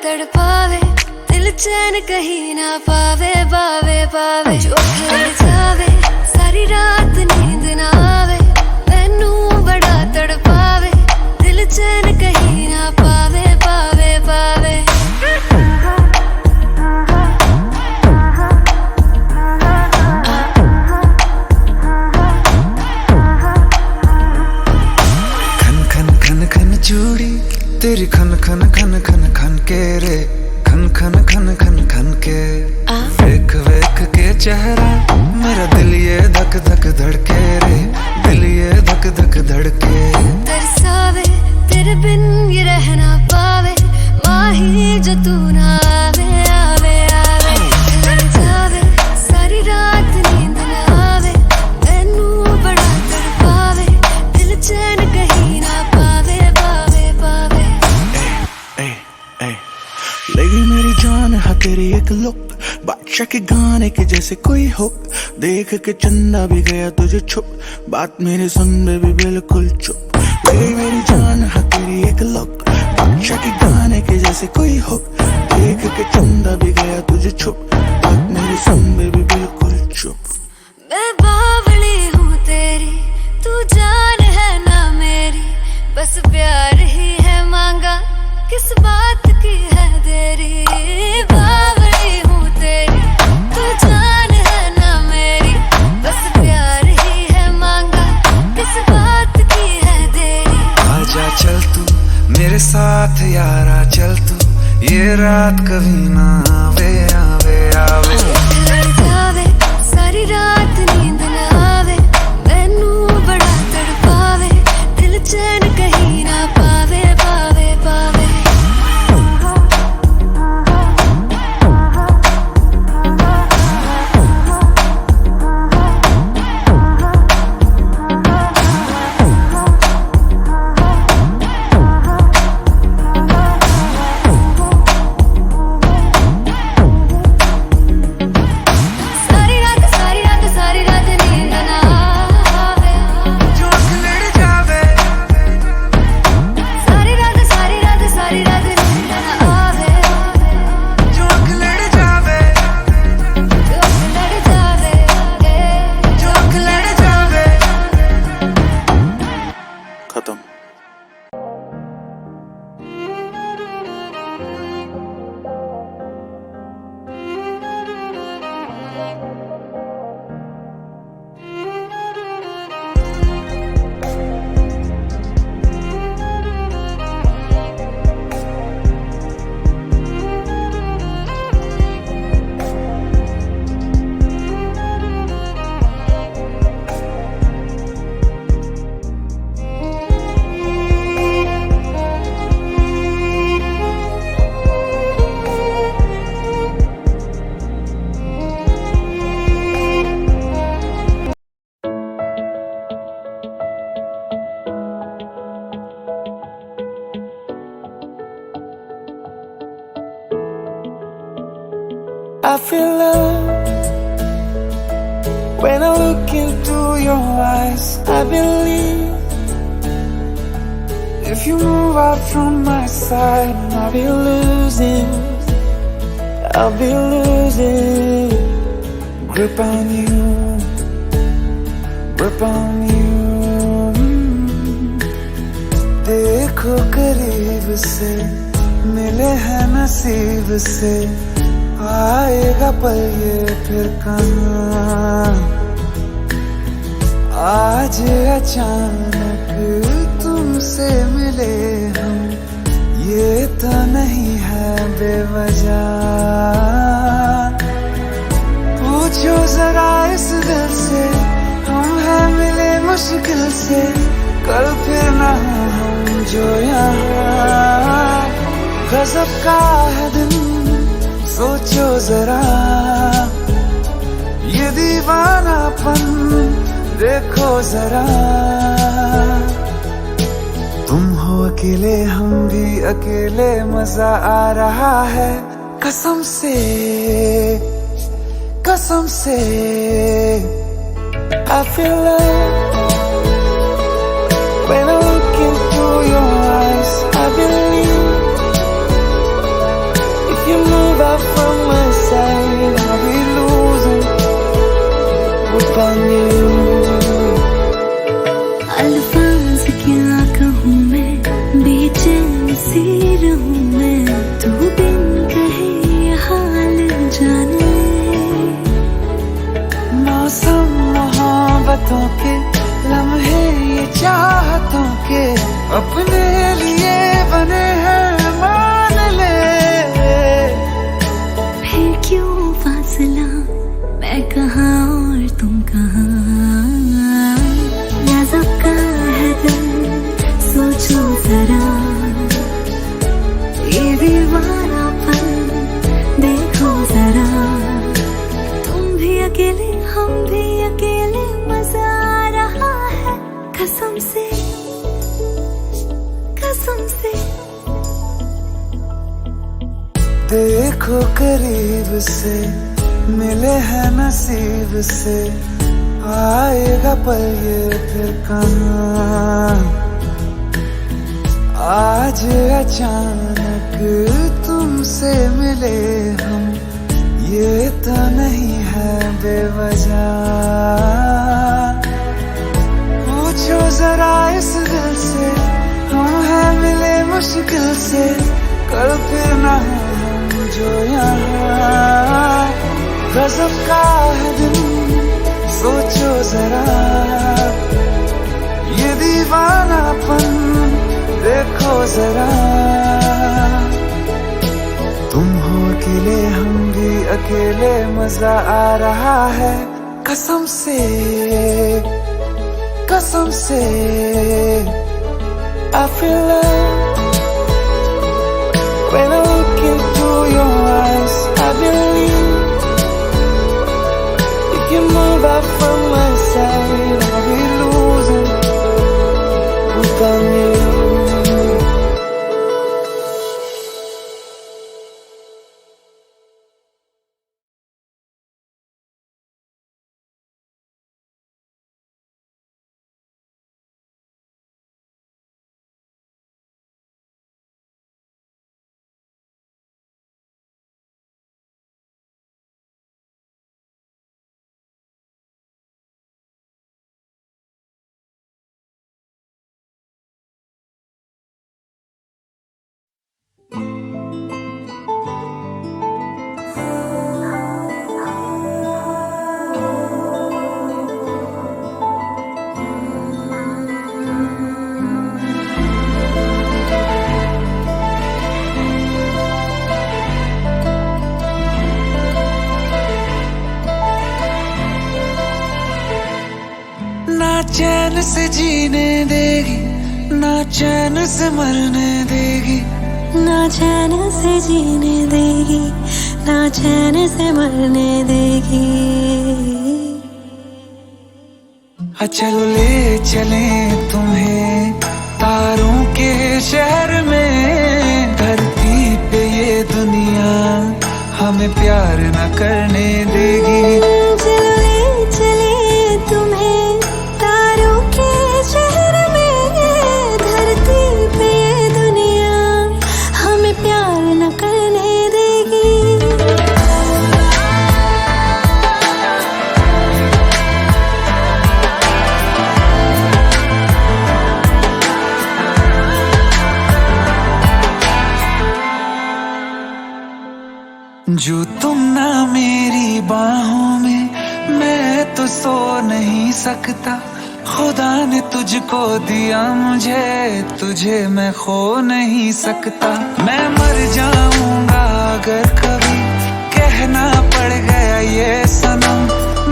तड़पावे, दिल चैन कहीं ना पावे, पावे पावे। जो लड़ जावे, सारी रात नींद ना आवे, मैनू बड़ा तड़पावे, दिल चैन कहीं ना पावे, पावे पावे। चूड़ी तेरी खन खन खन खन खन के रे, खन खन खन खन खन के। वेख वेख के चेहरा मेरा दिल ये धक धक धड़के रे, दिल ये धक धक धड़के। तरसावे तेरे बिन ये रह ना पावे, माही जो तू ना आवे, आवे आवे। लड़ जावे, सारी रात नींद ना आवे, मैनू बड़ा तड़पावे, दिल चैन कहीं ना पावे, पावे पावे। लगी मेरी जान है तेरी एक लुक, बादशाह के गाने के जैसे कोई हो, देख के चंदा भी गया तुझे छुप, बात मेरे सुन बेबी बिल्कुल चुप। लगी मेरी जान है तेरी एक लुक, बादशाह के गाने के जैसे कोई हो, देख के चंदा भी गया तुझे छुप, बात मेरे सुन बेबी बिल्कुल चुप। मैं बावली हूँ तेरी, तू जान है ना मेरी, बस प्यार ही है मांगा, किस बात की है देरी। बावली हूँ तेरी, तू जान है ना मेरी, बस प्यार ही है मांगा, किस बात की है देरी। आजा चल तू मेरे साथ यारा, चल तू ये रात कभी ना आवे, आवे आवे। लड़ जावे, सारी रात नींद ना आवे, मैनू बड़ा तड़पावे, दिल चैन कहीं ना पावे, पावे पावे। खत्म। I feel love when I look into your eyes. I believe if you move out from my side, I'll be losing grip on you, grip on you. देखो करीब से, मिले हैं नसीब से, आएगा पल ये फिर कहाँ। आज अचानक तुमसे मिले हम, ये तो नहीं है बेवजह। पूछो जरा इस दिल से, हम हैं मिले मुश्किल से, कल फिर ना हम जो यहाँ। गजब का है दिन, सोचो जरा ये दीवानापन, देखो जरा। तुम हो अकेले, हम भी अकेले, मजा आ रहा है कसम से, कसम से। I feel love when I look into your eyes. I believe अल्फाज क्या कहूँ मैं, बेचैन सी रहूँ मैं, तू बिन कहे ये हाल जाने। मौसम मोहब्बतों के लम्हे ये चाहतों के अपने लिए बने हैं, मान ले। फिर क्यों फासला, मैं कहाँ और तुम कहाँ। नाजुक का है दिल, सोचो जरा, ये दीवानापन देखो जरा। तुम भी अकेले हम भी अकेले, मजा आ रहा है कसम से, कसम से। देखो करीब से, मिले हैं नसीब से, आएगा पल ये फिर कहाँ। आज अचानक तुमसे मिले हम, ये तो नहीं है बेवजह। पूछो जरा इस दिल से, हम हैं मिले मुश्किल से, कल फिर ना हो हम जो यहाँ। गजब का है दिन, सोचो जरा, ये दीवानापन देखो जरा। तुम हो अकेले हम भी अकेले, मजा आ रहा है कसम से, कसम से। I feel love when I look into your eyes. I believe if you move out from my side, I'll be losing without you. ना चैन से जीने देगी, ना चैन से मरने देगी, ना चैन से जीने देगी, ना चैन से मरने देगी। चलो ले चले तुम्हें तारों के शहर में, धरती पे ये दुनिया हमें प्यार न करने देगी। चलो ले चले तुम्हें तारों के शहर में, धरती पे ये दुनिया हमें प्यार न करने देगी। जो तुम ना मेरी बाहों में, मैं तो सो नहीं सकता। खुदा ने तुझको दिया मुझे, तुझे मैं खो नहीं सकता। मैं मर जाऊंगा अगर कभी कहना पड़ गया ये सनम,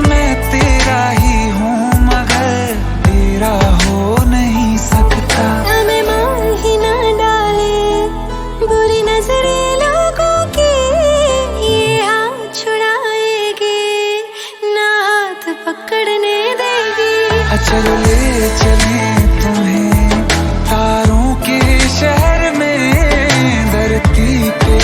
मैं तेरा ही हूँ मगर तेरा हो नहीं सकता। हमें मार ही ना डाले बुरी नजरें लोगों की, ये हाथ छुड़ाएगी ना हाथ पकड़ने देगी। चलो ले चले तुम्हें तारों के शहर में, धरती पे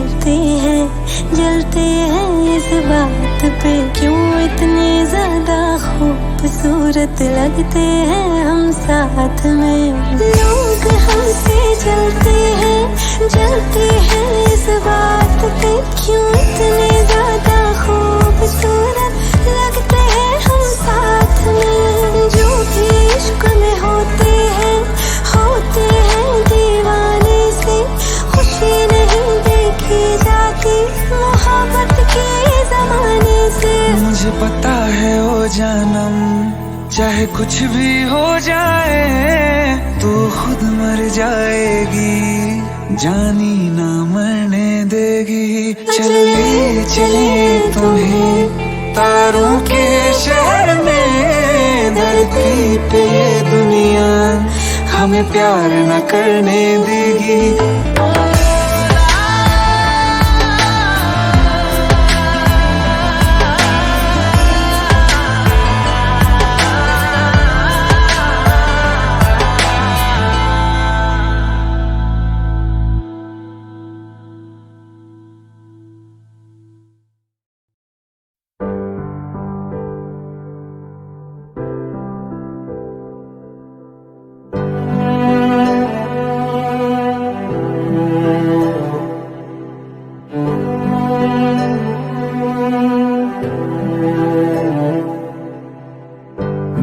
जलते हैं इस बात पे क्यों इतने ज्यादा खूबसूरत लगते हैं हम साथ में। लोग हमसे जलते हैं इस बात पे क्यों इतने ज्यादा खूबसूरत लगते हैं हम साथ में। जो भी इश्क में होते हैं दीवाने से, खुशी नहीं देखी जाती मोहब्बत के ज़माने से। मुझे पता है ओ जानम, चाहे कुछ भी हो जाए तो खुद मर जाएगी, जानी ना मरने देगी। चले चले तुम्हें तारों के शहर में, धरती पे दुनिया हमें प्यार न करने देगी।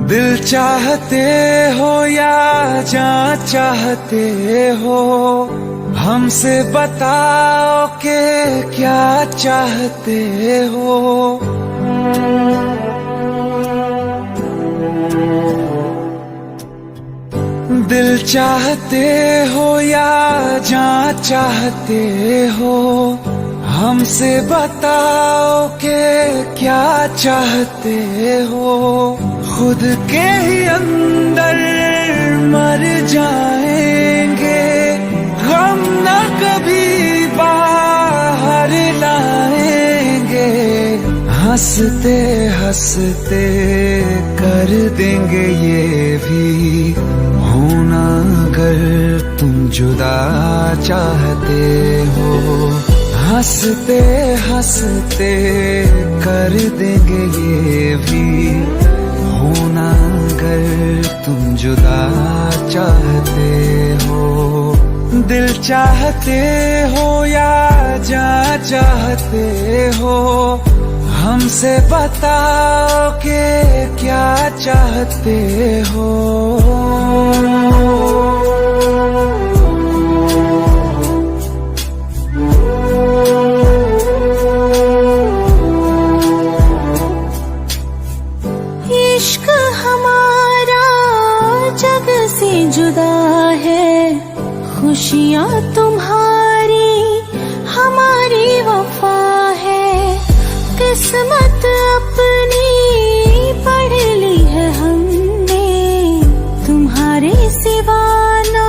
दिल चाहते हो या जान चाहते हो, हमसे बताओ कि क्या चाहते हो। दिल चाहते हो या जान चाहते हो, हमसे बताओ कि क्या चाहते हो। खुद के ही अंदर मर जाएंगे, हम न कभी बाहर लाएंगे। हंसते हंसते कर देंगे ये भी, होना अगर तुम जुदा चाहते हो। हंसते हंसते कर देंगे ये भी, होना अगर तुम जुदा चाहते हो। दिल चाहते हो या जान चाहते हो, हमसे बताओ कि क्या चाहते हो। इश्क हमारा जग से जुदा है, खुशियाँ तुम्हारी हमारी वफा है। किस्मत अपनी पढ़ ली है हमने, तुम्हारे सिवा ना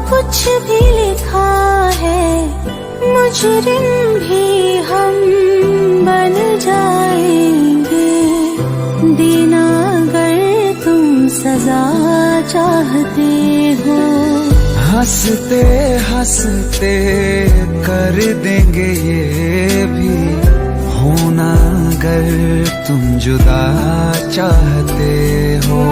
कुछ भी लिखा है। मुजरिम भी हम बन जाएंगे, देना अगर तुम सजा चाहते हो। हंसते हंसते कर देंगे ये भी, होना अगर तुम जुदा चाहते हो।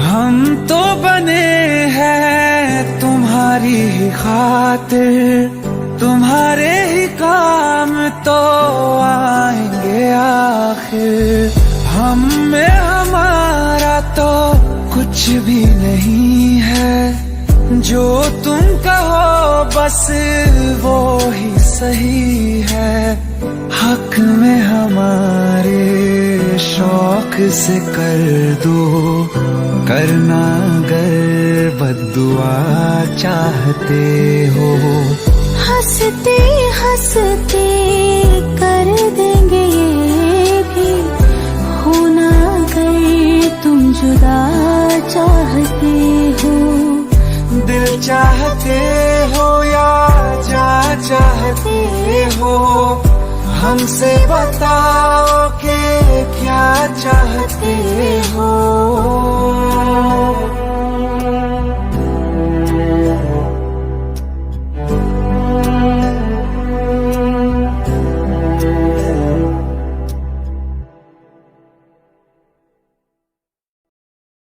हम तो बने हैं तुम्हारी ही खातिर, तुम्हारे ही काम तो आएंगे आखिर। हम में हमारा तो कुछ भी नहीं है, जो तुम कहो बस वो ही सही है। हक में हमारे शौक से कर दो, करना अगर बद्दुआ चाहते हो। हंसते हंसते कर देंगे ये भी, होना अगर जुदा चाहते हो, दिल चाहते हो या जा चाहते हो, हमसे बताओ कि क्या चाहते हो।